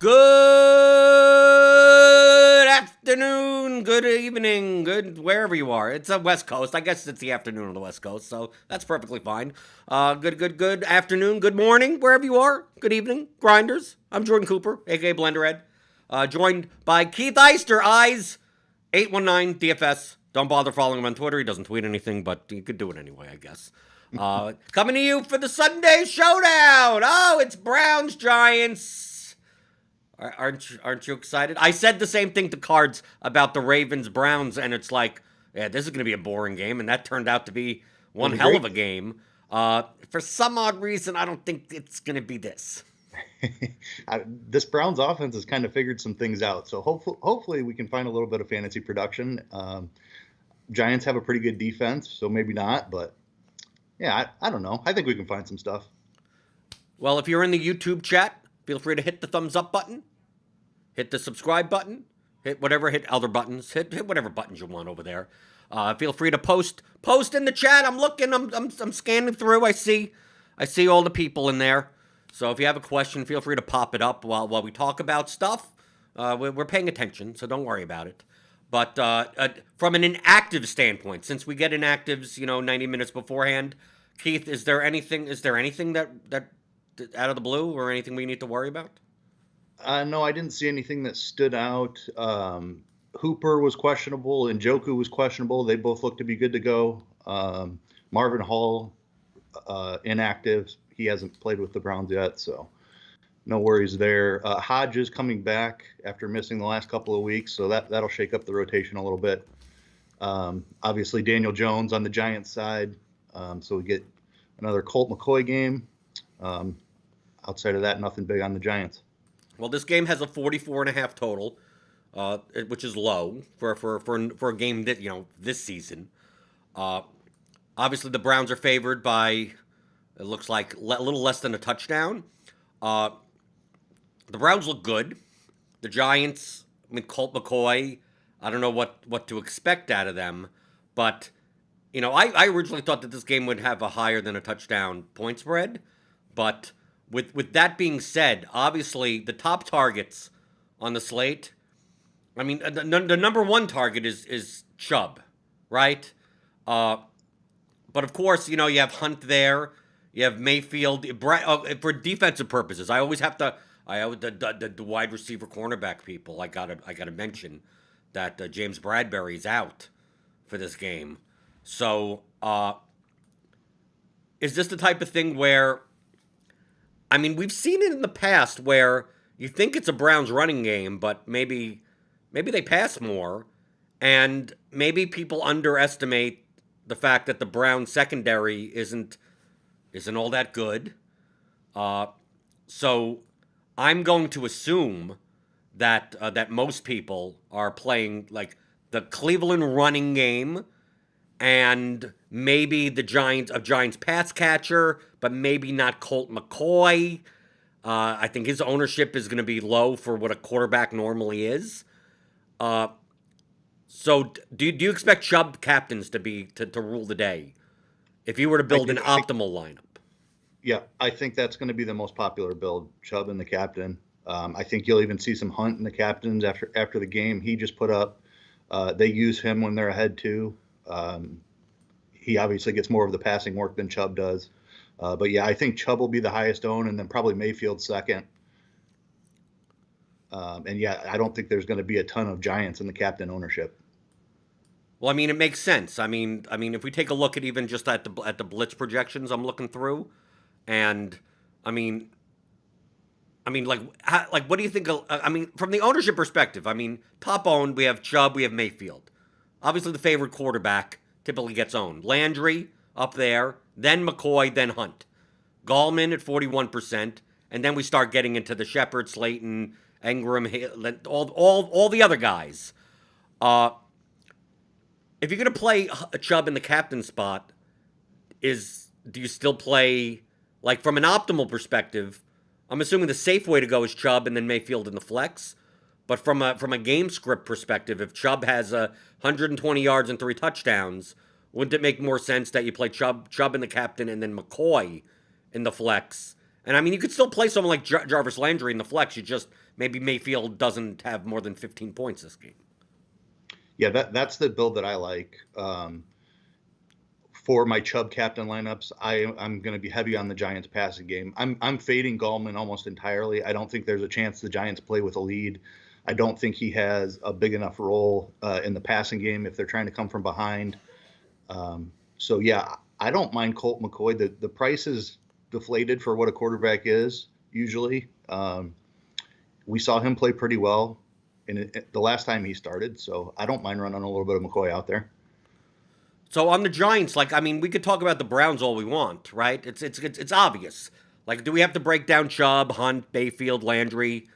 Good afternoon, good evening, good wherever you are. It's a West Coast. I guess it's the afternoon on the West Coast, so that's perfectly fine. Good afternoon, good morning, wherever you are. Good evening, Grinders. I'm Jordan Cooper, aka Blenderhead. Joined by Keith Eister, Eyes 819 DFS. Don't bother following him on Twitter. He doesn't tweet anything, but you could do it anyway, I guess. Coming to you for the Sunday Showdown. Oh, it's Browns Giants. Aren't you excited? I said the same thing to Cards about the Ravens Browns, and it's like, yeah, this is going to be a boring game, and that turned out to be one hell of a game. For some odd reason, I don't think it's going to be this. This Browns offense has kind of figured some things out, so hopefully we can find a little bit of fantasy production. Giants have a pretty good defense, so maybe not, but yeah, I don't know. I think we can find some stuff. Well, if you're in the YouTube chat, feel free to hit the thumbs up button. Hit the subscribe button. Hit other buttons. Hit whatever buttons you want over there. Feel free to post in the chat. I'm looking. I'm scanning through. I see all the people in there. So if you have a question, feel free to pop it up while we talk about stuff. We're paying attention, so don't worry about it. But from an inactive standpoint, since we get inactives, 90 minutes beforehand, Keith, is there anything that out of the blue or anything we need to worry about? No, I didn't see anything that stood out. Hooper was questionable and Njoku was questionable. They both look to be good to go. Marvin Hall, inactive. He hasn't played with the Browns yet, so no worries there. Hodges coming back after missing the last couple of weeks, so that'll shake up the rotation a little bit. Obviously, Daniel Jones on the Giants side, so we get another Colt McCoy game. Outside of that, nothing big on the Giants. Well, this game has a 44.5 total, which is low for a game that this season. Obviously, the Browns are favored by, it looks like, a little less than a touchdown. The Browns look good. The Giants, Colt McCoy, I don't know what to expect out of them, but I originally thought that this game would have a higher than a touchdown point spread, but with that being said, obviously the top targets on the slate, the number one target is Chubb, right? But of course, you have Hunt there, you have Mayfield. For defensive purposes, I always have to. The wide receiver cornerback people. I gotta mention that James Bradbury's out for this game. So, is this the type of thing where, we've seen it in the past where you think it's a Browns running game, but maybe they pass more, and maybe people underestimate the fact that the Browns secondary isn't all that good. So I'm going to assume that most people are playing like the Cleveland running game and maybe the Giants pass catcher, but maybe not Colt McCoy. I think his ownership is going to be low for what a quarterback normally is. So do you expect Chubb captains to rule the day if you were to build an optimal lineup? Yeah, I think that's going to be the most popular build, Chubb and the captain. I think you'll even see some Hunt in the captains after the game he just put up. They use him when they're ahead too. He obviously gets more of the passing work than Chubb does. But yeah, I think Chubb will be the highest owned, and then probably Mayfield second. And yeah, I don't think there's going to be a ton of Giants in the captain ownership. Well, it makes sense. If we take a look at even just at the blitz projections I'm looking through, and what do you think? From the ownership perspective, top owned, we have Chubb, we have Mayfield. Obviously, the favorite quarterback typically gets owned. Landry up there, then McCoy, then Hunt. Gallman at 41%, and then we start getting into the Shepard, Slayton, Ingram, all the other guys. If you're going to play a Chubb in the captain spot, do you still play, like, from an optimal perspective, I'm assuming the safe way to go is Chubb and then Mayfield in the flex. But from a game script perspective, if Chubb has 120 yards and 3 touchdowns, wouldn't it make more sense that you play Chubb in the captain and then McCoy in the flex? And I mean, you could still play someone like Jarvis Landry in the flex. You just maybe Mayfield doesn't have more than 15 points this game. Yeah, that's the build that I like. For my Chubb captain lineups, I'm going to be heavy on the Giants passing game. I'm fading Gallman almost entirely. I don't think there's a chance the Giants play with a lead. I don't think he has a big enough role in the passing game if they're trying to come from behind. So yeah, I don't mind Colt McCoy. The price is deflated for what a quarterback is usually. We saw him play pretty well the last time he started, so I don't mind running a little bit of McCoy out there. So on the Giants, like I mean, we could talk about the Browns all we want, right? It's obvious. Like, do we have to break down Chubb, Hunt, Bayfield, Landry?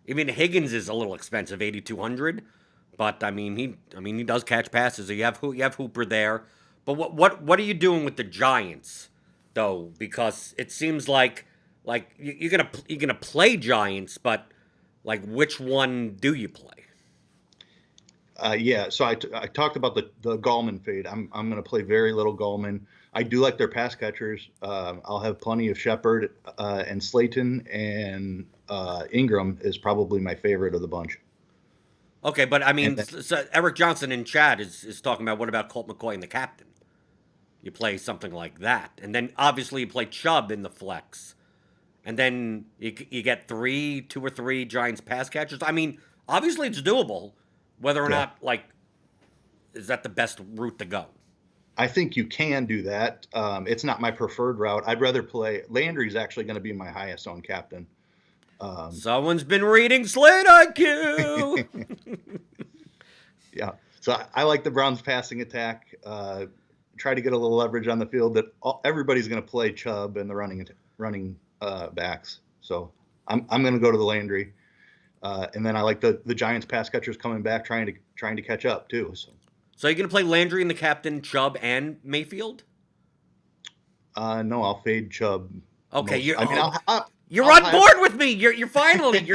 Even Higgins is a little expensive, 8,200. But I mean, he does catch passes. So you have Hooper there. But what are you doing with the Giants though? Because it seems like you're gonna play Giants, but which one do you play? Yeah, so I talked about the Gallman fade. I'm going to play very little Gallman. I do like their pass catchers. I'll have plenty of Shepard and Slayton, and Ingram is probably my favorite of the bunch. Okay, but I mean, Then, so Eric Johnson in chat is talking about what about Colt McCoy and the captain? You play something like that, and then obviously you play Chubb in the flex, and then you get two or three Giants pass catchers. I mean, obviously it's doable. Whether or yeah, not is that the best route to go? I think you can do that. It's not my preferred route. I'd rather play Landry's actually going to be my highest owned captain. Someone's been reading Slate IQ. Yeah, so I like the Browns passing attack. Try to get a little leverage on the field. That everybody's going to play Chubb and the running backs. So I'm going to go to the Landry. And then I like the Giants pass catchers coming back, trying to catch up too. So you're gonna play Landry and the captain, Chubb and Mayfield? No, I'll fade Chubb. Okay, Most. I mean, you're on board with me. You're finally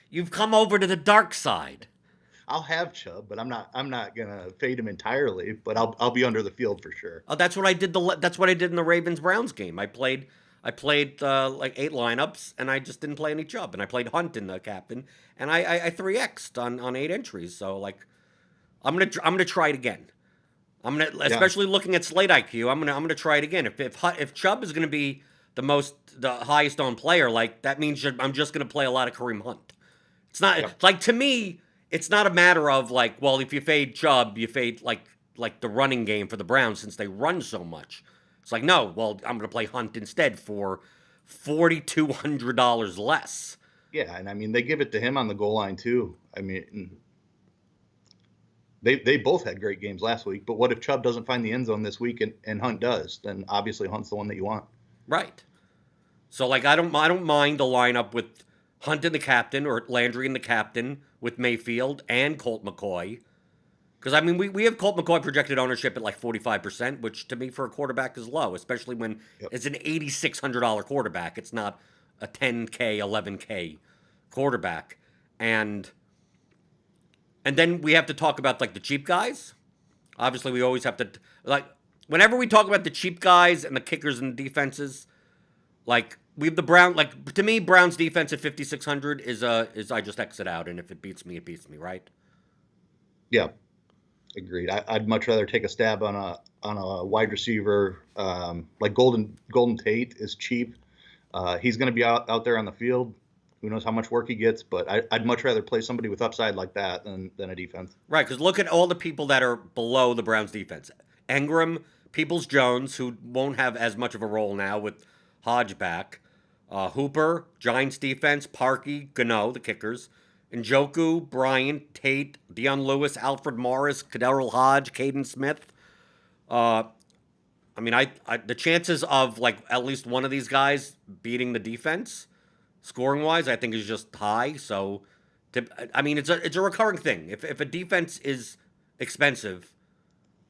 you've come over to the dark side. I'll have Chubb, but I'm not gonna fade him entirely. But I'll be under the field for sure. Oh, that's what I did. That's what I did in the Ravens Browns game. I played like 8 lineups, and I just didn't play any Chubb, and I played Hunt in the captain, and I 3x'd on 8 entries. So like, I'm gonna try it again. Especially looking at Slate IQ. I'm gonna try it again. If Chubb is gonna be the highest owned player, like that means I'm just gonna play a lot of Kareem Hunt. It's not like, to me, it's not a matter of like, well, if you fade Chubb, you fade like the running game for the Browns since they run so much. It's like, no, well, I'm going to play Hunt instead for $4,200 less. Yeah, and I mean they give it to him on the goal line too. I mean, they both had great games last week. But what if Chubb doesn't find the end zone this week and Hunt does? Then obviously Hunt's the one that you want. Right. So like, I don't mind the lineup with Hunt and the captain or Landry and the captain with Mayfield and Colt McCoy. Because, I mean, we have Colt McCoy projected ownership at like 45%, which to me for a quarterback is low, especially when it's an $8,600 quarterback. It's not a 10K, 11K quarterback. And then we have to talk about like the cheap guys. Obviously, we always have to, like, whenever we talk about the cheap guys and the kickers and the defenses, like, we have to me, Brown's defense at 5,600 is I just exit out, and if it beats me, right? Yeah. Agreed. I'd much rather take a stab on a wide receiver like Golden Tate is cheap. He's going to be out there on the field. Who knows how much work he gets? But I'd much rather play somebody with upside like that than a defense. Right, because look at all the people that are below the Browns defense: Engram, Peoples-Jones, who won't have as much of a role now with Hodge back, Hooper, Giants defense, Parkey, Gano, the kickers. Njoku, Bryant, Tate, Deion Lewis, Alfred Morris, Kadarius Hodge, Caden Smith. I mean, the chances of like at least one of these guys beating the defense, scoring wise, I think is just high. So, I mean, it's a recurring thing. If a defense is expensive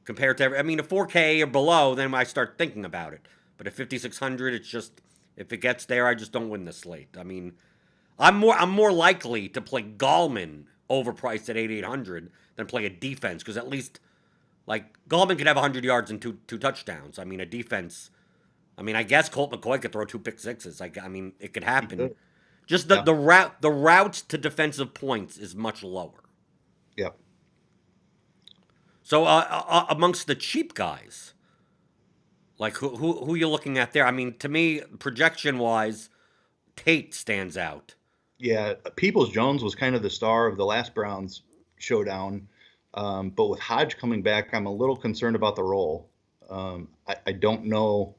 compared to a 4K or below, then I start thinking about it. But at 5,600, it's just, if it gets there, I just don't win the slate. I mean, I'm more likely to play Gallman overpriced at 8,800 than play a defense, because at least like Gallman could have 100 yards and two touchdowns. I mean, a defense, I mean, I guess Colt McCoy could throw 2 pick-sixes. I mean, it could He happen. could. Just Yeah. the route to defensive points is much lower. Yep. So amongst the cheap guys, like who you looking at there? I mean, to me, projection wise, Tate stands out. Yeah. Peoples Jones was kind of the star of the last Browns showdown. But with Hodge coming back, I'm a little concerned about the role. I don't know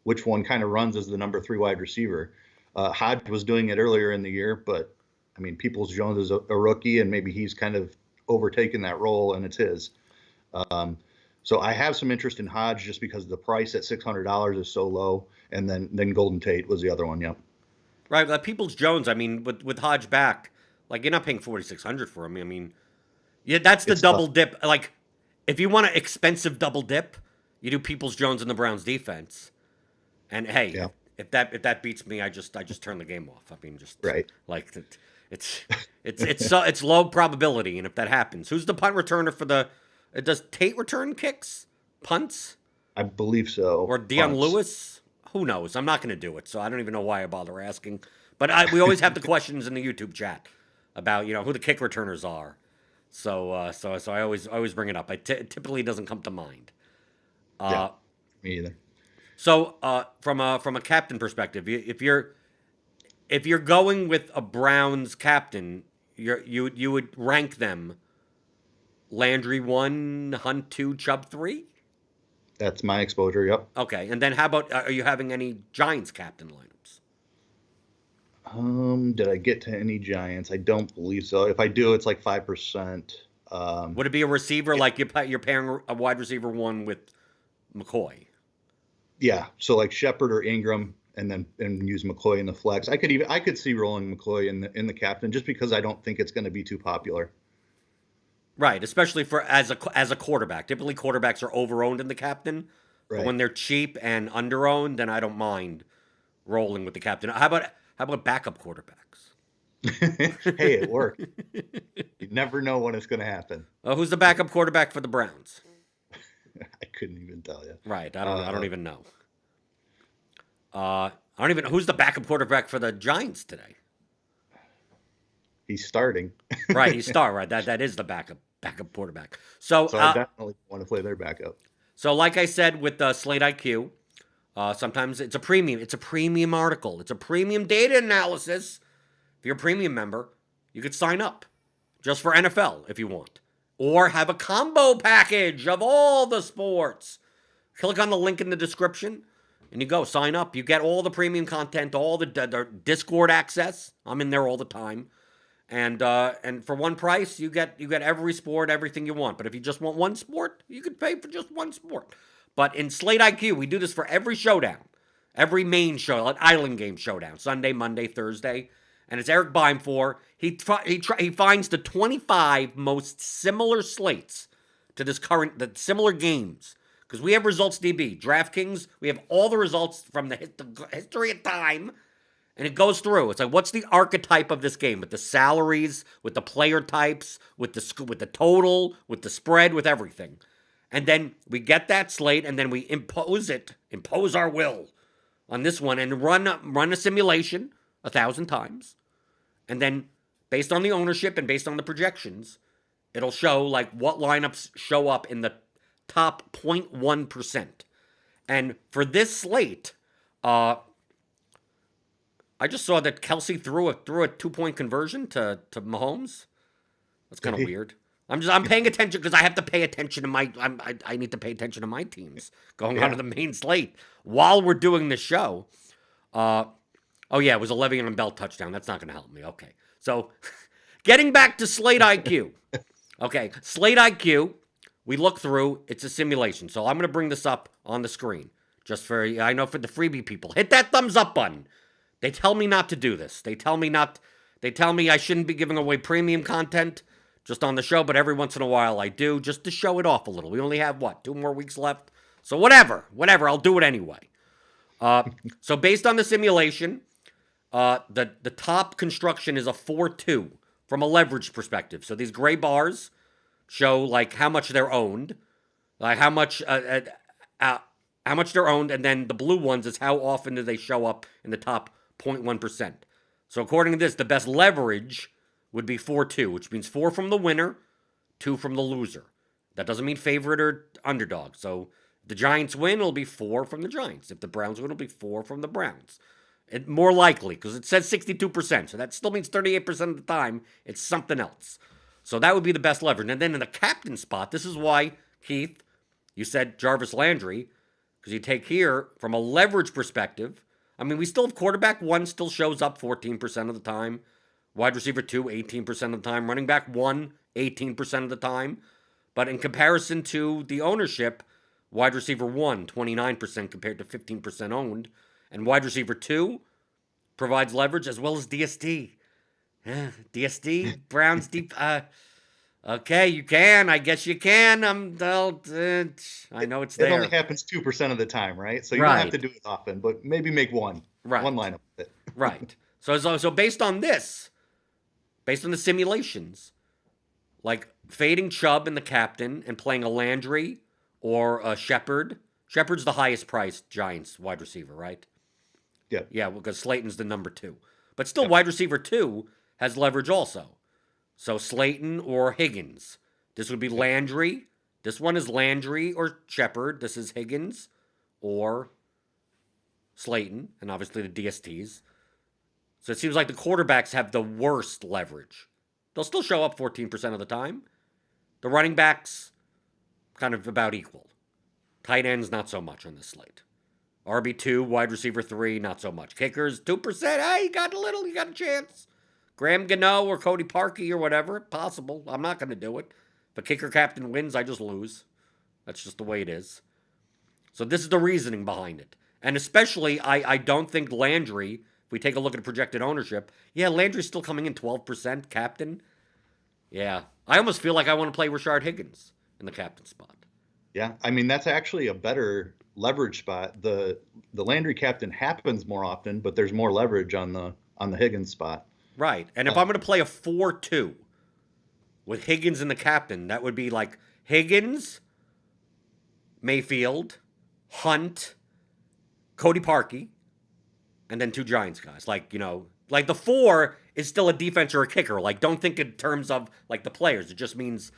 which one kind of runs as the number 3 wide receiver. Hodge was doing it earlier in the year, but I mean, Peoples Jones is a rookie, and maybe he's kind of overtaken that role, and it's his. So I have some interest in Hodge just because the price at $600 is so low, and then Golden Tate was the other one. Yep. Right, like Peoples Jones. I mean, with Hodge back, like you're not paying 4,600 for him. I mean, yeah, that's the It's double tough. dip. Like, if you want an expensive double dip, you do Peoples Jones in the Browns defense. And hey, Yeah. if that beats me, I just turn the game off. I mean, just Right. like it's low probability, and if that happens, who's the punt returner for the? Does Tate return kicks, punts, I believe so. or Deion Punts. Lewis? Who knows? I'm not going to do it, so I don't even know why I bother asking. But we always have the questions in the YouTube chat about who the kick returners are. So I always bring it up. It typically doesn't come to mind. Yeah. Me either. So from a captain perspective, if you're going with a Browns captain, you would rank them Landry 1, Hunt 2, Chubb 3. That's my exposure. Yep. Okay, and then how about are you having any Giants captain lineups? Did I get to any Giants? I don't believe so. If I do, it's like 5%. Would it be a receiver like you're pairing a wide receiver 1 with McCoy? Yeah. So like Shepard or Ingram, and use McCoy in the flex. I could see rolling McCoy in the captain just because I don't think it's going to be too popular. Right, especially for as a quarterback. Typically, quarterbacks are overowned in the captain, but Right. when they're cheap and underowned, then I don't mind rolling with the captain. How about backup quarterbacks? Hey, it worked. You never know when it's going to happen. Who's the backup quarterback for the Browns? I couldn't even tell you. Right, I don't even know. I don't even. Who's the backup quarterback for the Giants today? He's starting. Right, he's star. Right, that is the backup quarterback. So So I definitely want to play their backup. So, like I said with Slate IQ, sometimes it's a premium. It's a premium article. It's a premium data analysis. If you're a premium member, you could sign up just for NFL if you want, or have a combo package of all the sports. Click on the link in the description, and you go sign up. You get all the premium content, all the Discord access. I'm in there all the time. And for one price, you get every sport, everything you want. But if you just want one sport, you could pay for just one sport. But in Slate IQ, we do this for every showdown, every main show, like Island Game Showdown, Sunday, Monday, Thursday, and it's Eric Beimfor. He finds the 25 most similar slates to the similar games, because we have results DB, DraftKings. We have all the results from the history of time. And it goes through. It's like, what's the archetype of this game? With the salaries, with the player types, with the total, with the spread, with everything. And then we get that slate, and then we impose our will on this one, and run a simulation 1,000 times. And then, based on the ownership and based on the projections, it'll show like what lineups show up in the top 0.1%. And for this slate, I just saw that Kelsey threw a 2-point conversion to Mahomes. That's kind of weird. I'm paying attention because I have to pay attention to I need to pay attention to my teams going on to the main slate while we're doing the show. Oh yeah, it was a Le'Veon Bell touchdown. That's not going to help me. Okay, so getting back to Slate IQ. Okay, Slate IQ. We look through. It's a simulation, so I'm going to bring this up on the screen just for I know for the freebie people. Hit that thumbs up button. They tell me not to do this. They tell me I shouldn't be giving away premium content just on the show, but every once in a while I do, just to show it off a little. We only have, 2 more weeks left? So whatever, I'll do it anyway. So based on the simulation, the top construction is a 4-2 from a leverage perspective. So these gray bars show like how much they're owned, like how much how much they're owned, and then the blue ones is how often do they show up in the top 0.1%. So according to this, the best leverage would be 4-2, which means 4 from the winner, 2 from the loser. That doesn't mean favorite or underdog. So if the Giants win, it'll be 4 from the Giants. If the Browns win, it'll be 4 from the Browns. More likely, because it says 62%. So that still means 38% of the time it's something else. So that would be the best leverage. And then in the captain spot, this is why, Keith, you said Jarvis Landry, because you take here from a leverage perspective. I mean, we still have quarterback 1 still shows up 14% of the time. Wide receiver 2, 18% of the time. Running back 1, 18% of the time. But in comparison to the ownership, wide receiver 1, 29% compared to 15% owned. And wide receiver 2 provides leverage as well as DSD. DSD, Browns deep. Okay, you can. I guess you can. I know it's there. It only happens 2% of the time, right? So you don't have to do it often, but maybe make one lineup with it. Right. So based on this, based on the simulations, like fading Chubb in the captain and playing a Landry or a Shepard. Shepard's the highest priced Giants wide receiver, right? Yeah. Yeah, because Slayton's the number 2. But still, wide receiver 2 has leverage also. So Slayton or Higgins. This would be Landry. This one is Landry or Shepard. This is Higgins or Slayton, and obviously the DSTs. So it seems like the quarterbacks have the worst leverage. They'll still show up 14% of the time. The running backs, kind of about equal. Tight ends, not so much on this slate. RB2, wide receiver 3, not so much. Kickers, 2%. Hey, you got a chance. Graham Gano or Cody Parkey or whatever, possible. I'm not going to do it. If a kicker captain wins, I just lose. That's just the way it is. So this is the reasoning behind it. And especially, I don't think Landry, if we take a look at projected ownership, Landry's still coming in 12% captain. Yeah. I almost feel like I want to play Rashard Higgins in the captain spot. Yeah, I mean, that's actually a better leverage spot. The Landry captain happens more often, but there's more leverage on the Higgins spot. Right. And if I'm going to play a 4-2 with Higgins in the captain, that would be like Higgins, Mayfield, Hunt, Cody Parkey, and then 2 Giants guys. Like the 4 is still a defense or a kicker. Like, don't think in terms of like the players. It just means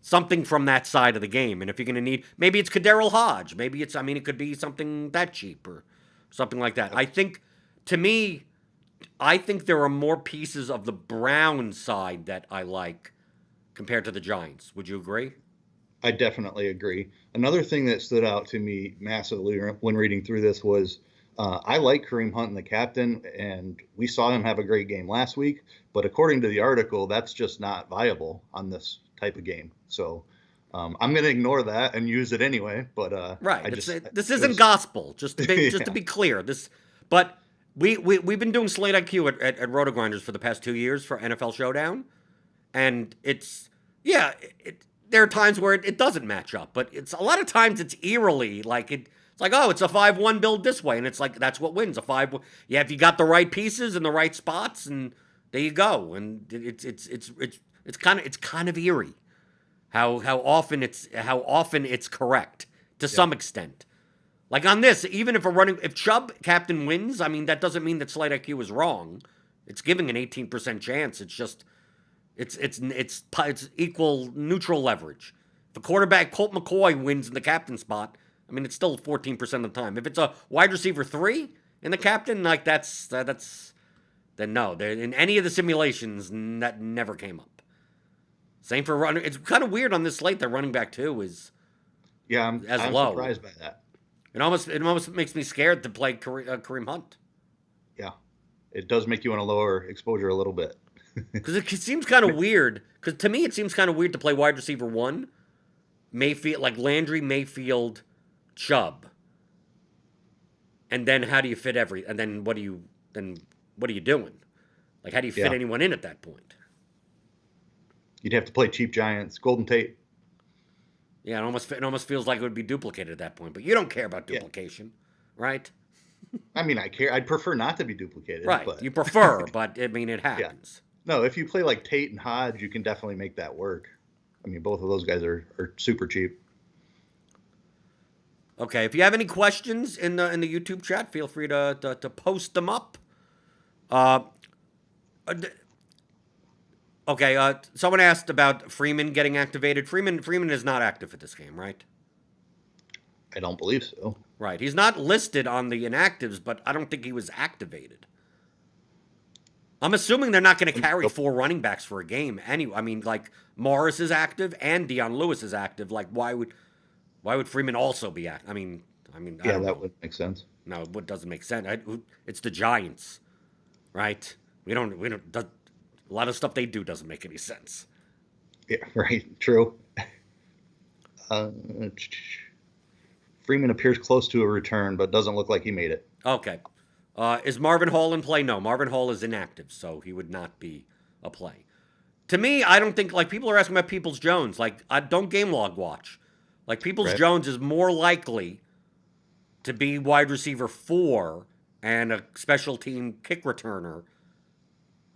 something from that side of the game. And if you're going to need, maybe it's Kaderil Hodge. Maybe it's, it could be something that cheap or something like that. I think, to me, there are more pieces of the Brown side that I like compared to the Giants. Would you agree? I definitely agree. Another thing that stood out to me massively when reading through this was I like Kareem Hunt in the captain, and we saw him have a great game last week. But according to the article, that's just not viable on this type of game. So I'm going to ignore that and use it anyway. But right, this isn't gospel. Just to be clear, But we've been doing Slate IQ at Rotogrinders for the past 2 years for NFL Showdown, and there are times where it doesn't match up, but it's a lot of times it's eerily like it's like, oh, it's a 5-1 build this way, and it's like that's what wins a 5. Yeah, if you got the right pieces in the right spots, and there you go, and it's kind of eerie how often it's correct to some extent. Like on this, even if Chubb captain wins, that doesn't mean that Slate IQ is wrong. It's giving an 18% chance. It's just it's equal neutral leverage. If a quarterback Colt McCoy wins in the captain spot, it's still 14% of the time. If it's a wide receiver 3 in the captain, like that's then no. In any of the simulations, that never came up. Same for running. It's kind of weird on this slate that running back 2 is I'm low. Surprised by that. It almost makes me scared to play Kareem Hunt. Yeah, it does make you want to lower exposure a little bit. Because it seems kind of weird. Because to me, it seems kind of weird to play wide receiver 1, Mayfield, like Landry, Mayfield, Chubb, and then how do you fit and then what are you doing? Like, how do you fit anyone in at that point? You'd have to play cheap Giants, Golden Tate. Yeah, it almost feels like it would be duplicated at that point. But you don't care about duplication, right? I care. I'd prefer not to be duplicated. Right, but... you prefer, but it happens. Yeah. No, if you play like Tate and Hodge, you can definitely make that work. Both of those guys are super cheap. Okay, if you have any questions in the YouTube chat, feel free to post them up. Uh, uh, okay, someone asked about Freeman getting activated. Freeman is not active for this game, right? I don't believe so. Right. He's not listed on the inactives, but I don't think he was activated. I'm assuming they're not going to carry 4 running backs for a game anyway. I mean, like Morris is active and Deion Lewis is active. Like, why would Freeman also be active? I mean, I Yeah, don't that know. would make sense. No, what doesn't make sense? It's the Giants, right? We don't. A lot of stuff they do doesn't make any sense. Yeah, right. True. Freeman appears close to a return, but doesn't look like he made it. Okay. Is Marvin Hall in play? No, Marvin Hall is inactive, so he would not be a play. To me, I don't think, like, people are asking about Peoples-Jones. Like, I don't game log watch. Like, Peoples-Jones is more likely to be wide receiver 4 and a special team kick returner,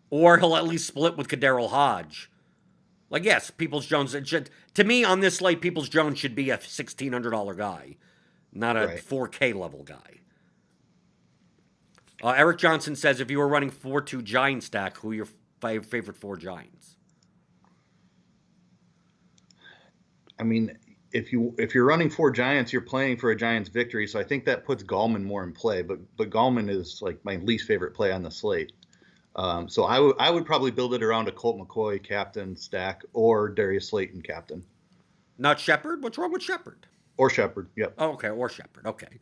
or he'll at least split with Kaderil Hodge. Like, yes, Peoples-Jones, to me, on this slate, Peoples-Jones should be a $1,600 guy, not a 4K level guy. Eric Johnson says, if you were running 4-2 Giant stack, who are your favorite 4 Giants? I mean, if you're running 4 Giants, you're playing for a Giants victory. So I think that puts Gallman more in play. But Gallman is like my least favorite play on the slate. So I would probably build it around a Colt McCoy captain stack or Darius Slayton captain. Not Shepard? What's wrong with Shepard? Or Shepard, yep. Oh, okay, or Shepard, okay.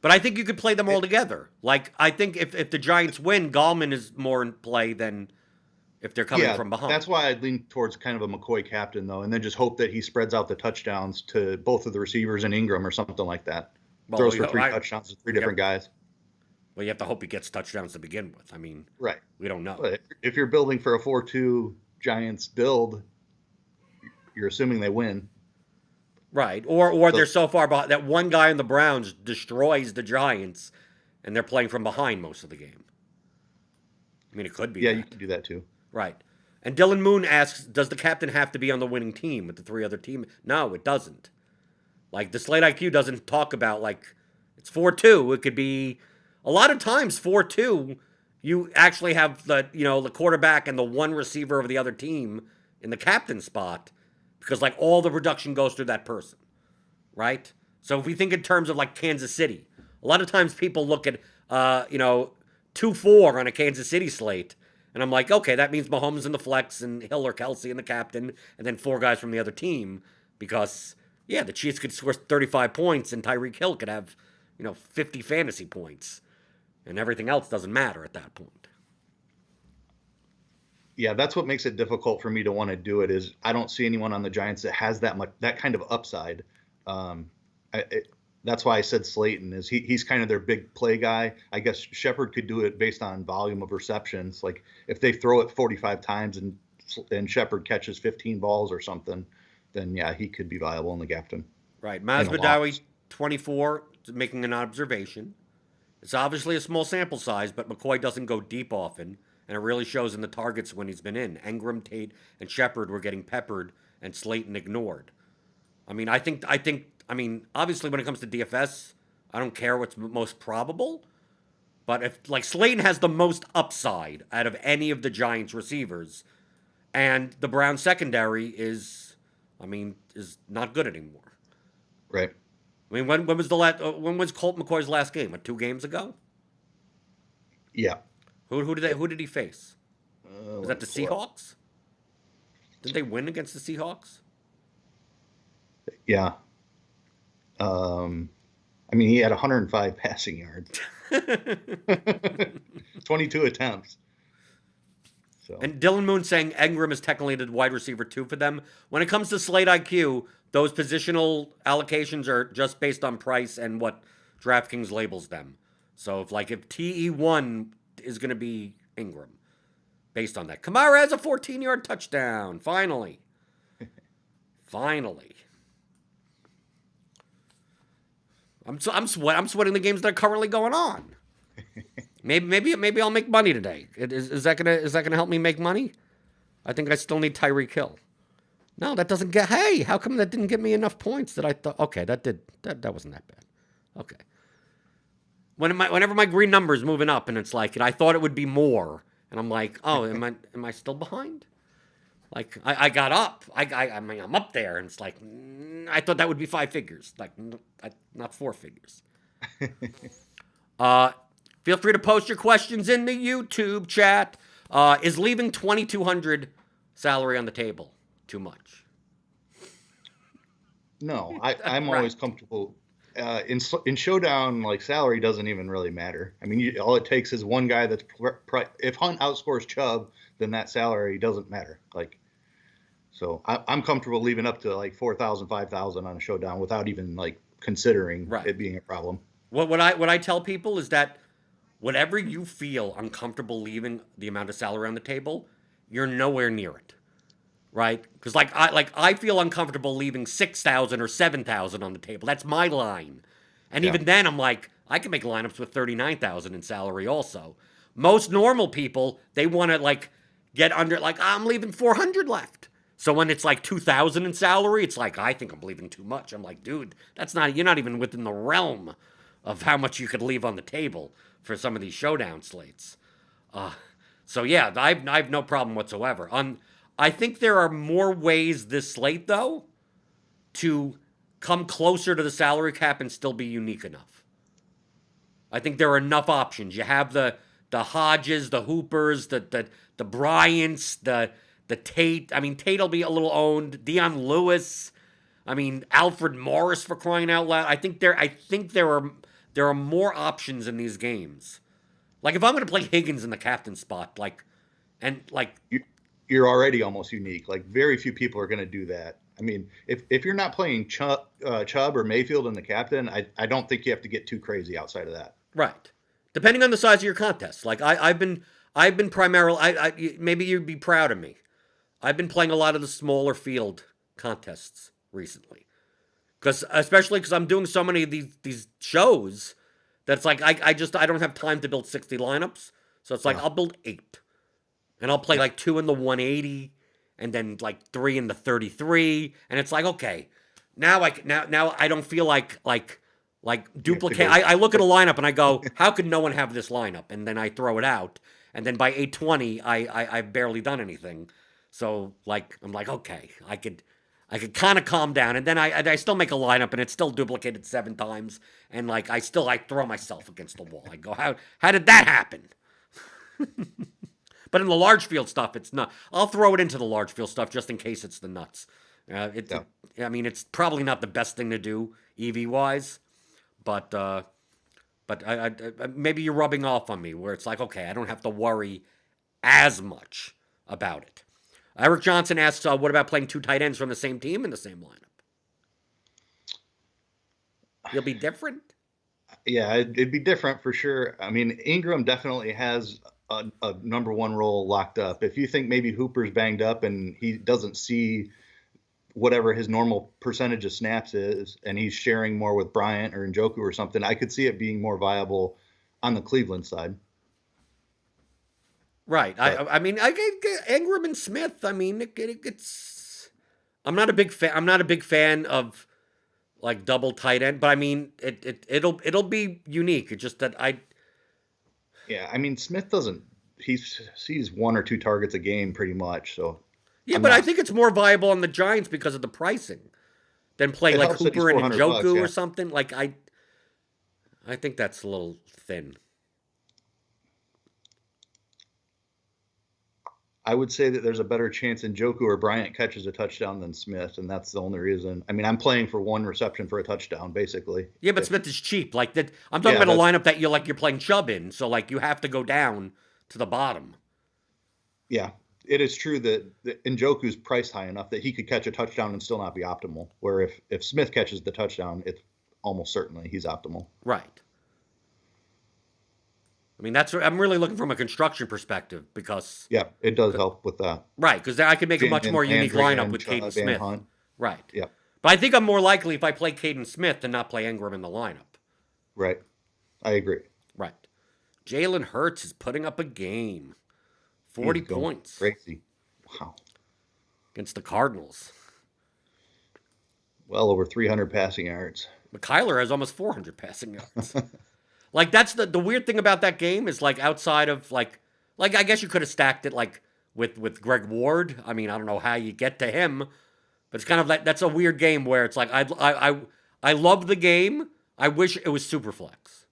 But I think you could play them all together. Like, I think if the Giants win, Gallman is more in play than if they're coming from behind. That's why I'd lean towards kind of a McCoy captain, though, and then just hope that he spreads out the touchdowns to both of the receivers and Ingram or something like that. Well, throws for 3 touchdowns to 3 different guys. Well, you have to hope he gets touchdowns to begin with. I mean, right. We don't know. But if you're building for a 4-2 Giants build, you're assuming they win. Right. Or they're so far behind that one guy in the Browns destroys the Giants and they're playing from behind most of the game. I mean, it could be. Yeah, you can do that too. Right. And Dylan Moon asks, does the captain have to be on the winning team with the 3 other teams? No, it doesn't. Like, the Slate IQ doesn't talk about, like, it's 4-2. It could be, a lot of times, 4-2, you actually have the quarterback and the one receiver of the other team in the captain spot. Because, like, all the production goes through that person, right? So if we think in terms of, like, Kansas City, a lot of times people look at, 2-4 on a Kansas City slate, and I'm like, okay, that means Mahomes in the flex and Hill or Kelsey in the captain, and then 4 guys from the other team, because, yeah, the Chiefs could score 35 points, and Tyreek Hill could have, 50 fantasy points, and everything else doesn't matter at that point. Yeah, that's what makes it difficult for me to want to do it. Is I don't see anyone on the Giants that has that kind of upside. That's why I said Slayton is he's kind of their big play guy. I guess Shepard could do it based on volume of receptions. Like if they throw it 45 times and Shepard catches 15 balls or something, then yeah, he could be viable in the captain. Right, Masvidawi 24 making an observation. It's obviously a small sample size, but McCoy doesn't go deep often. And it really shows in the targets when he's been in. Ingram, Tate, and Shepard were getting peppered, and Slayton ignored. I mean, obviously when it comes to DFS, I don't care what's most probable. But if, like, Slayton has the most upside out of any of the Giants receivers, and the Browns secondary is not good anymore. Right. I mean, when was Colt McCoy's last game? 2 games ago? Yeah. Who did he face? Was that the Seahawks? Did they win against the Seahawks? Yeah. He had 105 passing yards. 22 attempts. So. And Dylan Moon saying Ingram is technically the wide receiver 2 for them. When it comes to Slate IQ, those positional allocations are just based on price and what DraftKings labels them. So if TE1 is going to be Ingram based on that. Kamara has a 14-yard touchdown. Finally. I'm sweating the games that are currently going on. Maybe I'll make money today. Is that gonna help me make money? I think I still need Tyreek Hill. No, that doesn't get. Hey, how come that didn't give me enough points that I thought? Okay, that wasn't that bad. Okay. Whenever my green number is moving up and it's like, and I thought it would be more, and I'm like, oh, am I still behind? Like I got up. I mean I'm up there, and it's like I thought that would be 5 figures, like not 4 figures. Uh, Feel free to post your questions in the YouTube chat. Is leaving 2,200 salary on the table too much? No, I'm Right. always comfortable. In Showdown, like salary doesn't even really matter. I mean, all it takes is one guy that's if Hunt outscores Chubb, then that salary doesn't matter. Like, so I'm comfortable leaving up to like 4,000, 5,000 on a Showdown without even like considering Right. it being a problem. What I tell people is that whatever you feel uncomfortable leaving the amount of salary on the table, you're nowhere near it. Right? Because I feel uncomfortable leaving 6,000 or 7,000 on the table. That's my line, and Yeah. even then, I'm like, I can make lineups with 39,000 in salary. Also, most normal people they want to like get under like I'm leaving 400 left. So when it's like 2,000 in salary, it's like I think I'm leaving too much. I'm like, dude, that's not you're not even within the realm of how much you could leave on the table for some of these showdown slates. Uh, so yeah, I've no problem whatsoever. I think there are more ways this slate though to come closer to the salary cap and still be unique enough. I think there are enough options. You have the Hodges, the Hoopers, the Bryants, the Tate. I mean, Tate will be a little owned. Deion Lewis. I mean, Alfred Morris for crying out loud. I think there are more options in these games. Like if I'm going to play Higgins in the captain spot, and like You, you're already almost unique. Like very few people are going to do that. I mean, if you're not playing Chubb or Mayfield in the captain, I don't think you have to get too crazy outside of that. right, depending on the size of your contest. Like I've been primarily. Maybe you'd be proud of me. I've been playing a lot of the smaller field contests recently, because especially because I'm doing so many of these shows that's like I don't have time to build 60 lineups. So it's like Yeah. I'll build 8, and I'll play Yep. like 2 in the 180, and then like 3 in the 33, and it's like okay, now I don't feel like You have to duplicate. go. I look at a lineup and I go, how could no one have this lineup? And then I throw it out, and then by 820, I've barely done anything. So like I'm like okay, I could kind of calm down, and then I still make a lineup, and it's still duplicated 7 times, and like I throw myself against the wall. I go, how did that happen? But in the large field stuff, it's not. I'll throw it into the large field stuff just in case it's the nuts. Yeah. I mean, it's probably not the best thing to do EV wise, but maybe you're rubbing off on me where it's like, okay, I don't have to worry as much about it. Eric Johnson asks, what about playing 2 tight ends from the same team in the same lineup? You'll be different. Yeah, it'd be different for sure. I mean, Ingram definitely has a number one role locked up. If you think maybe Hooper's banged up and he doesn't see whatever his normal percentage of snaps is, and he's sharing more with Bryant or Njoku or something, I could see it being more viable on the Cleveland side. Right. But I mean, I get Ingram and Smith. I mean, it's. I'm not a big fan. I'm not a big fan of like double tight end, but I mean, it'll be unique. It's just that I. yeah, I mean, Smith doesn't, he sees 1 or 2 targets a game pretty much. So Yeah, I'm but I not, think it's more viable on the Giants because of the pricing than playing it like helps that he's Hooper and 400 bucks. Njoku Yeah. or something. Like I think that's a little thin. I would say that there's a better chance Njoku or Bryant catches a touchdown than Smith, and that's the only reason. I mean, I'm playing for 1 reception for a touchdown, basically. Yeah, but If Smith is cheap. Like that, I'm talking yeah, about a that's lineup that you're playing Chubb in, so like you have to go down to the bottom. yeah, it is true that Njoku's priced high enough that he could catch a touchdown and still not be optimal. Where if Smith catches the touchdown, it's almost certainly he's optimal. Right. I mean, that's I'm really looking from a construction perspective because Yeah, it does help with that. right, because I could make a much And more unique Landry lineup and with Caden Chubb and Smith. Hunt. Right. Yeah, But I think I'm more likely if I play Caden Smith to not play Ingram in the lineup. right. I agree. Right. Jalen Hurts is putting up a game. He's 40 going points crazy. Wow. against the Cardinals. Well over 300 passing yards. But Kyler has almost 400 passing yards. Like that's the weird thing about that game is like outside of like I guess you could have stacked it like with Greg Ward. I mean, I don't know how you get to him, but it's kind of that's a weird game where it's like I love the game. I wish it was Superflex.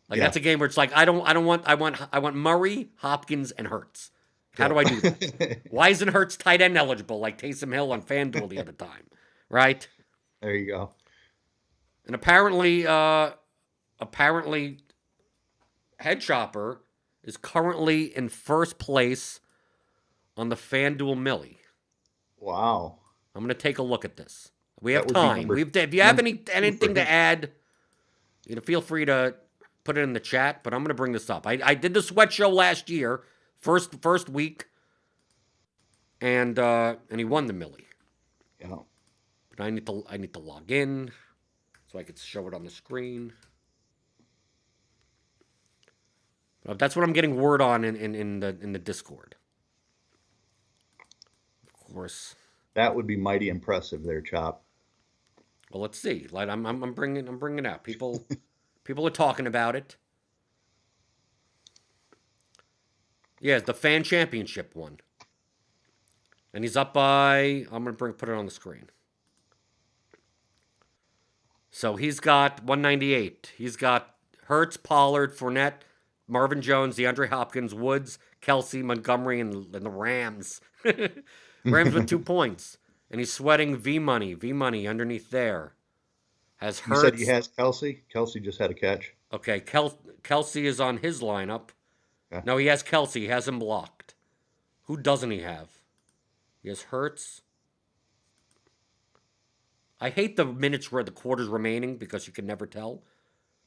Like Yeah. that's a game where it's like I want Murray, Hopkins, and Hurts. How do I do that? Why isn't Hurts tight end eligible like Taysom Hill on FanDuel the other time? Right? There you go. And apparently Head Chopper is currently in first place on the FanDuel Millie. Wow. I'm going to take a look at this. We have That would be time. If you have anything to add, feel free to put it in the chat. But I'm going to bring this up. I did the sweat show last year, first week, and he won the Millie. Yeah. But I need to log in so I could show it on the screen. That's what I'm getting word on in the Discord. Of course. That would be mighty impressive there, Chop. Well, let's see. Like I'm bringing it out. People are talking about it. Yeah, the fan championship one. And he's up by I'm going to put it on the screen. So he's got 198. He's got Hurts, Pollard, Fournette, Marvin Jones, DeAndre Hopkins, Woods, Kelsey, Montgomery, and the Rams. Rams with 2 points. And he's sweating V-Money underneath there. Has Hurts. You said he has Kelsey? Kelsey just had a catch. Okay, Kelsey is on his lineup. Yeah. No, he has Kelsey. He has him blocked. Who doesn't he have? He has Hurts. I hate the minutes where the quarter's remaining because you can never tell.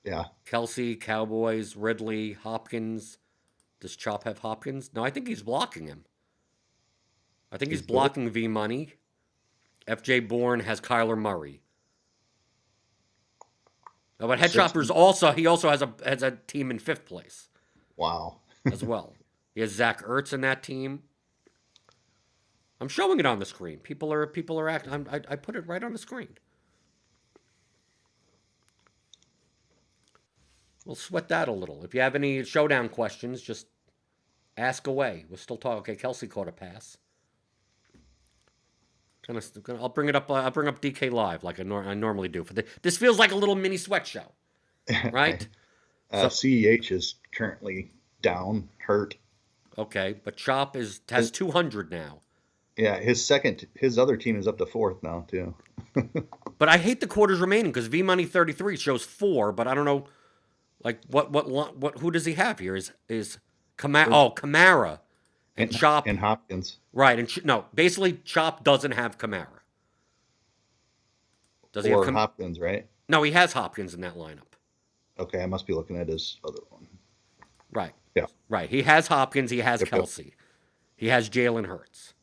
Yeah. Kelsey, Cowboys, Ridley, Hopkins. Does Chop have Hopkins? No, I think he's blocking him. I think he's blocking V-Money. FJ Bourne has Kyler Murray. Oh, but Head Chopper's also has a team in 5th place. Wow. As well. He has Zach Ertz in that team. I'm showing it on the screen. People are acting. I put it right on the screen. We'll sweat that a little. If you have any showdown questions, just ask away. We'll still talk. Okay, Kelsey caught a pass. I'll bring it up. I'll bring up DK Live like I normally do. This feels like a little mini sweat show, right? CEH is currently down, hurt. Okay, but Chop has 200 now. Yeah, his other team is up to 4th now too. But I hate the quarters remaining because V-Money 33 shows 4, but I don't know, like what who does he have here? Is Kamara and Chop and Hopkins. Right, and no, basically Chop doesn't have Kamara. Does he have Hopkins? Right? No, he has Hopkins in that lineup. Okay, I must be looking at his other one. Right. Yeah. Right. He has Hopkins. He has Kelsey. He has Jalen Hurts.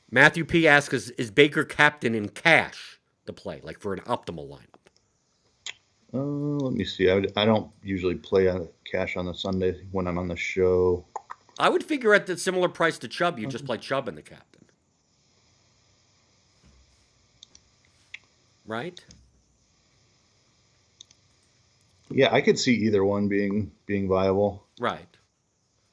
Matthew P. asks, is Baker captain in cash to play, like for an optimal lineup? Let me see. I don't usually play cash on the Sunday when I'm on the show. I would figure at the similar price to Chubb, you just play Chubb in the captain. Right? Yeah, I could see either one being viable. Right.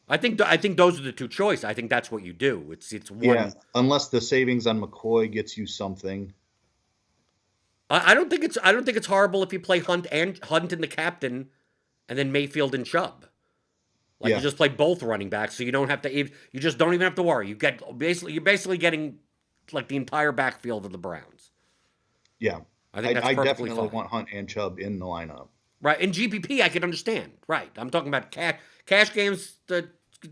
I think those are the two choices. I think that's what you do. It's one. Yeah, unless the savings on McCoy gets you something. I don't think it's horrible if you play Hunt in the captain, and then Mayfield and Chubb. You just play both running backs, so you don't have to. You just don't even have to worry. You're basically getting like the entire backfield of the Browns. Yeah, I think that's perfectly definitely fine. want Hunt and Chubb in the lineup. Right, in GPP I can understand. Right, I'm talking about cash games.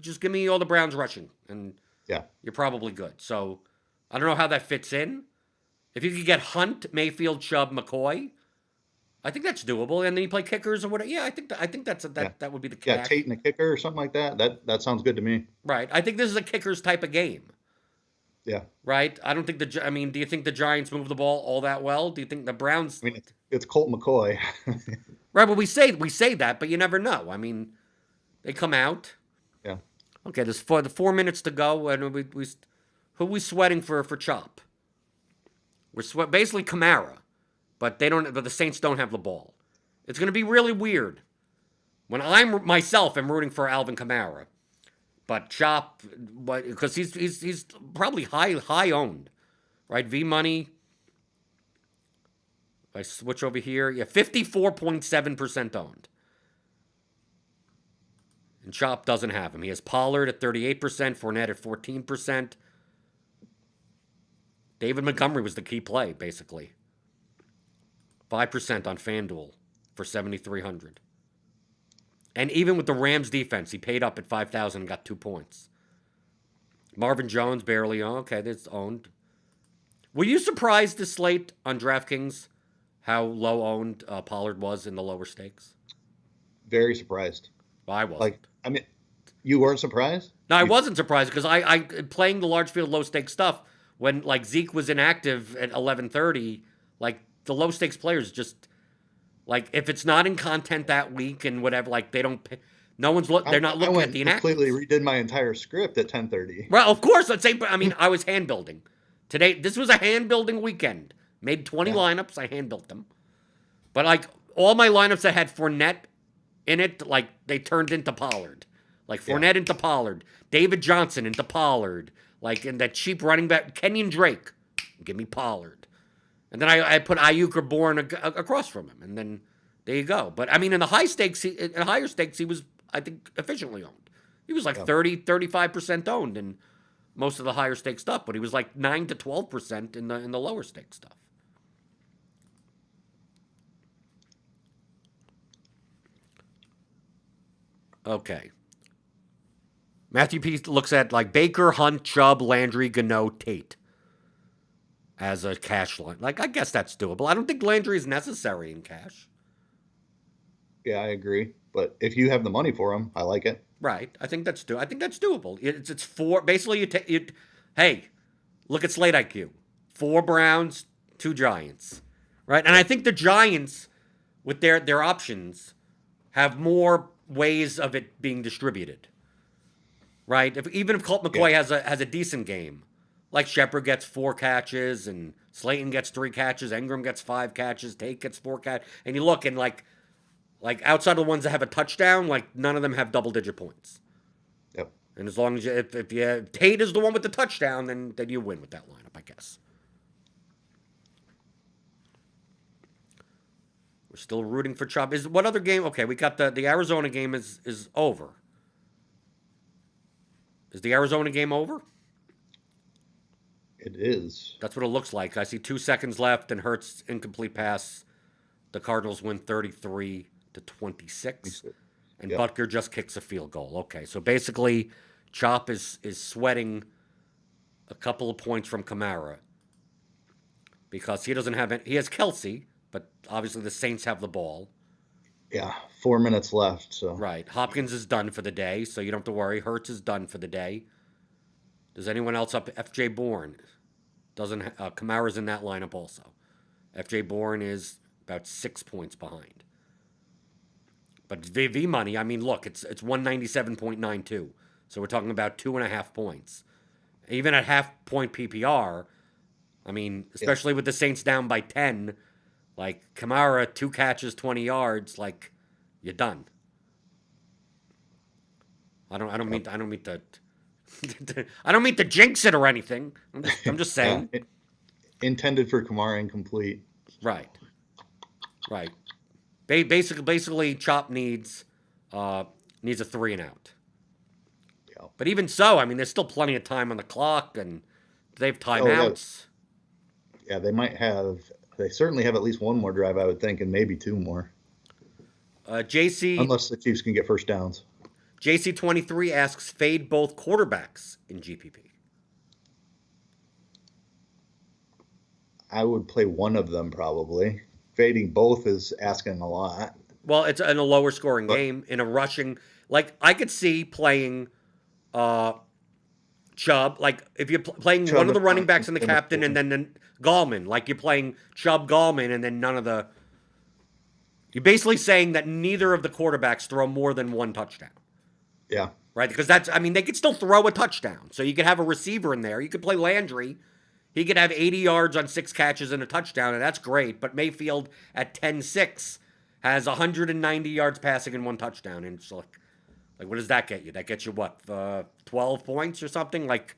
Just give me all the Browns rushing, and you're probably good. So I don't know how that fits in. If you could get Hunt, Mayfield, Chubb, McCoy, I think that's doable. And then you play kickers or whatever. Yeah, I think that would be the cash. Yeah, Tate and a kicker or something like that. That sounds good to me. Right. I think this is a kickers type of game. Yeah. Right. I don't think do you think the Giants move the ball all that well? Do you think the Browns? I mean, it's Colt McCoy. Right, but we say that, but you never know. I mean, they come out. Yeah. Okay, there's 4 minutes to go, and who we sweating for Chop? We're basically Kamara, but But the Saints don't have the ball. It's going to be really weird when I'm myself am rooting for Alvin Kamara, but Chop, because he's probably high owned, right? V Money. If I switch over here, yeah, 54.7% owned. And Chop doesn't have him. He has Pollard at 38%, Fournette at 14%. David Montgomery was the key play, basically. 5% on FanDuel for 7,300. And even with the Rams defense, he paid up at 5,000 and got 2 points. Marvin Jones barely owned. Okay, that's owned. Were you surprised this slate on DraftKings how low owned Pollard was in the lower stakes? Very surprised. Well, I wasn't. You weren't surprised? No, I wasn't surprised because I playing the large field low stakes stuff when like Zeke was inactive at 11:30. Like the low stakes players just like if it's not in content that week and whatever, like they don't. No one's they're not looking at the inactives. I completely redid my entire script at 10:30. Well, of course, let's say. I mean, I was hand building today. This was a hand building weekend. Made 20 lineups. I hand built them, but like all my lineups that had Fournette in it, like they turned into Pollard. Like Fournette into Pollard, David Johnson into Pollard, like in that cheap running back, Kenyon Drake, give me Pollard, and then I put Ayuk or Bourne across from him, and then there you go. But I mean, in the high stakes, in higher stakes, he was I think efficiently owned. He was like 35% owned in most of the higher stakes stuff, but he was like 9 to 12% in the lower stakes stuff. Okay. Matthew P. looks at like Baker, Hunt, Chubb, Landry, Gano, Tate as a cash line. Like, I guess that's doable. I don't think Landry is necessary in cash. Yeah, I agree. But if you have the money for him, I like it. Right. I think that's doable. It's four. Basically, hey, look at Slate IQ. 4 Browns, 2 Giants. Right. And I think the Giants, with their options, have more ways of it being distributed. Right? Even if Colt McCoy has a decent game, like Shepard gets 4 catches and Slayton gets 3 catches, Engram gets 5 catches, Tate gets 4 catches, and you look and like outside of the ones that have a touchdown, like none of them have double-digit points. Yep. And as long as if Tate is the one with the touchdown, then you win with that lineup, I guess. We're still rooting for Chubb. What other game? Okay, we got the Arizona game is over. Is the Arizona game over? It is. That's what it looks like. I see 2 seconds left and Hurts incomplete pass. The Cardinals win 33-26. And Butker just kicks a field goal. Okay, so basically Chop is sweating a couple of points from Kamara because he doesn't have it. He has Kelsey, but obviously the Saints have the ball. Yeah, 4 minutes left. So right, Hopkins is done for the day, so you don't have to worry. Hurts is done for the day. Does anyone else up? F.J. Bourne doesn't. Kamara's in that lineup also. F.J. Bourne is about 6 points behind. But VV money, I mean, look, it's 197.92, so we're talking about 2.5 points. Even at half-point PPR, I mean, especially with the Saints down by 10. Like Kamara, 2 catches, 20 yards. Like you're done. I don't mean to I don't mean to jinx it or anything. I'm just saying. Intended for Kamara, incomplete. Right. Basically, Chop needs a 3 and out. Yeah. But even so, I mean, there's still plenty of time on the clock, and they have timeouts. Yeah, they might have. They certainly have at least 1 more drive, I would think, and maybe 2 more. JC, unless the Chiefs can get first downs. JC23 asks, fade both quarterbacks in GPP. I would play one of them probably. Fading both is asking a lot. Well, it's in a lower scoring game, in a rushing. Like, I could see playing Chubb. Like, if you're playing Chubb, one of the running backs and the captain, and then Gallman. Like, you're playing Chubb, Gallman, and then none of the... You're basically saying that neither of the quarterbacks throw more than 1 touchdown. Yeah. right? Because they could still throw a touchdown. So you could have a receiver in there. You could play Landry. He could have 80 yards on 6 catches and a touchdown, and that's great. But Mayfield at 10-6 has 190 yards passing and 1 touchdown. And it's like what does that get you? That gets you what, 12 points or something? Like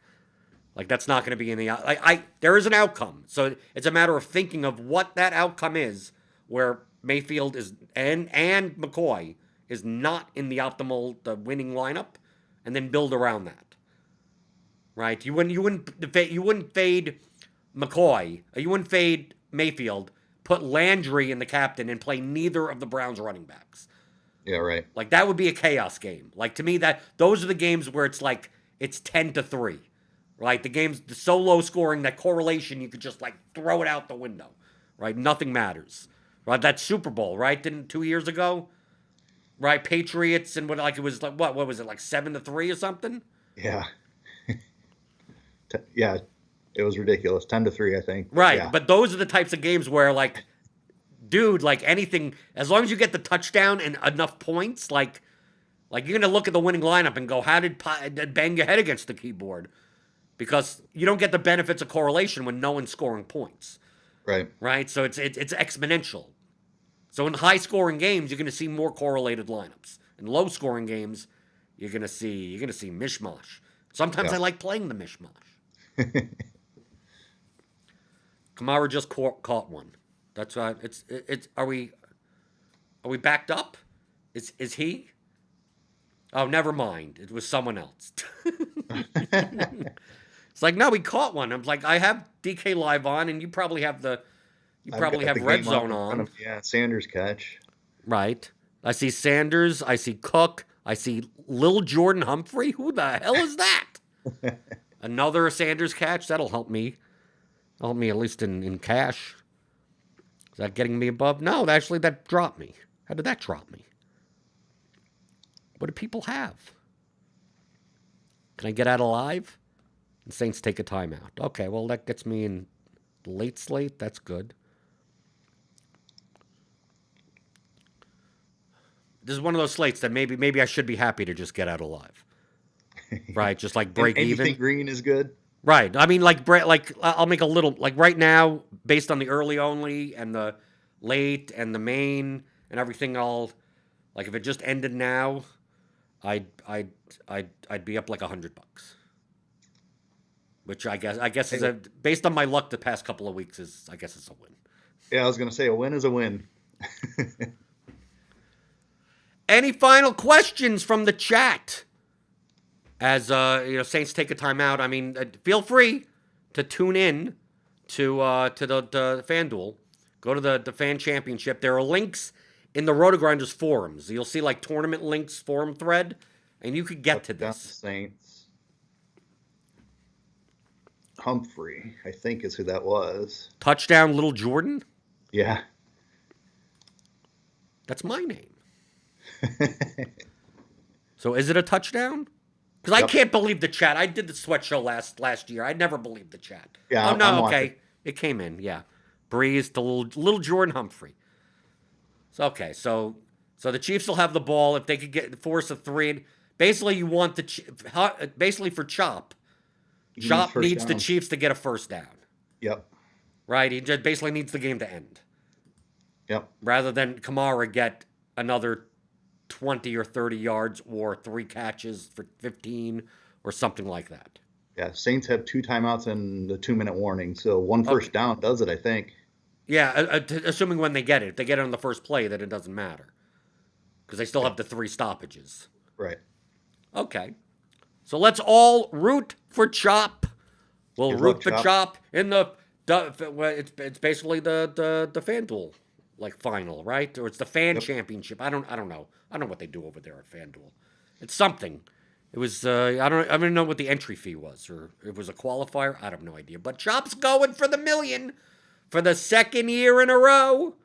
that's not going to be in the there is an outcome. So it's a matter of thinking of what that outcome is, where Mayfield is and McCoy is not in the winning lineup, and then build around that. Right? You wouldn't fade McCoy. You wouldn't fade Mayfield. Put Landry in the captain and play neither of the Browns running backs. Yeah, right. Like that would be a chaos game. Like to me, those are the games where it's like it's 10-3. Right? The game's so low scoring that correlation you could just like throw it out the window. Right? Nothing matters. Right? That Super Bowl, right? Didn't 2 years ago? Right? Patriots and it was like what was it, like 7-3 or something? Yeah. Yeah. It was ridiculous. 10-3, I think. Right. Yeah. But those are the types of games where like, dude, like anything, as long as you get the touchdown and enough points, like you're gonna look at the winning lineup and go, how did bang your head against the keyboard? Because you don't get the benefits of correlation when no one's scoring points. Right. Right? So it's exponential. So in high scoring games, you're gonna see more correlated lineups. In low scoring games, you're gonna see mishmash. Sometimes I like playing the mishmash. Kamara just caught one. That's right. It's are we backed up? Is he? Oh, never mind. It was someone else. It's like, no, we caught one. I'm like, I have DK Live on, and you probably have have Red Zone on. Yeah, Sanders catch. Right. I see Sanders. I see Cook. I see Lil Jordan Humphrey. Who the hell is that? Another Sanders catch. That'll help me. Help me at least in cash. Is that getting me above? No, actually, that dropped me. How did that drop me? What do people have? Can I get out alive? And Saints take a timeout. Okay, well, that gets me in late slate. That's good. This is one of those slates that maybe I should be happy to just get out alive. Right, just like break even. Anything green is good. Right. I mean, like I'll make a little, like right now, based on the early only and the late and the main and everything, all like if it just ended now, I'd be up like $100, which I guess is based on my luck the past couple of weeks is it's a win. Yeah, I was gonna say a win is a win. Any final questions from the chat? As Saints take a timeout. I mean, feel free to tune in to the FanDuel. Go to the Fan Championship. There are links in the Rotogrinders forums. You'll see like tournament links, forum thread, and you could get to this. Saints. Humphrey, I think, is who that was. Touchdown, Little Jordan. Yeah. That's my name. So is it a touchdown? Because I can't believe the chat. I did the sweat show last year. I never believed the chat. Yeah. Oh, no, okay. It came in, yeah. Breeze to little Jordan Humphrey. So, okay, so the Chiefs will have the ball if they could force a 3. Basically, you want basically for Chop. Chop needs the Chiefs to get a first down. Yep. Right? He just basically needs the game to end. Yep. Rather than Kamara get another 20 or 30 yards or 3 catches for 15 or something like that. Yeah, Saints have 2 timeouts and the 2-minute warning, so 1 first down does it, I think. Yeah, assuming when they get it. If they get it on the first play, then it doesn't matter. Because they still have the 3 stoppages. Right. Okay. So let's all root for Chop. We'll root for Chop in it's basically the FanDuel like final, right? Or it's the Fan Championship. I don't know. I don't know what they do over there at FanDuel. It's something. It was I don't know what the entry fee was, or it was a qualifier. I have no idea. But Chop's going for the million for the 2nd year in a row.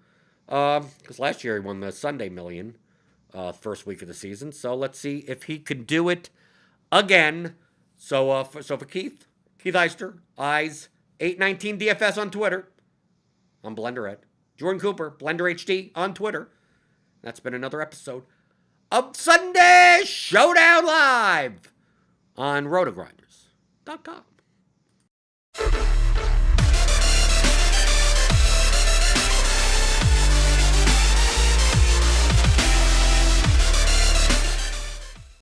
Because last year he won the Sunday million, first week of the season. So let's see if he could do it again. So for Keith Eister, Eyes 819 DFS on Twitter. I'm Blenderette. Jordan Cooper, Blender HD on Twitter. That's been another episode of Sunday Showdown Live on Rotogrinders.com.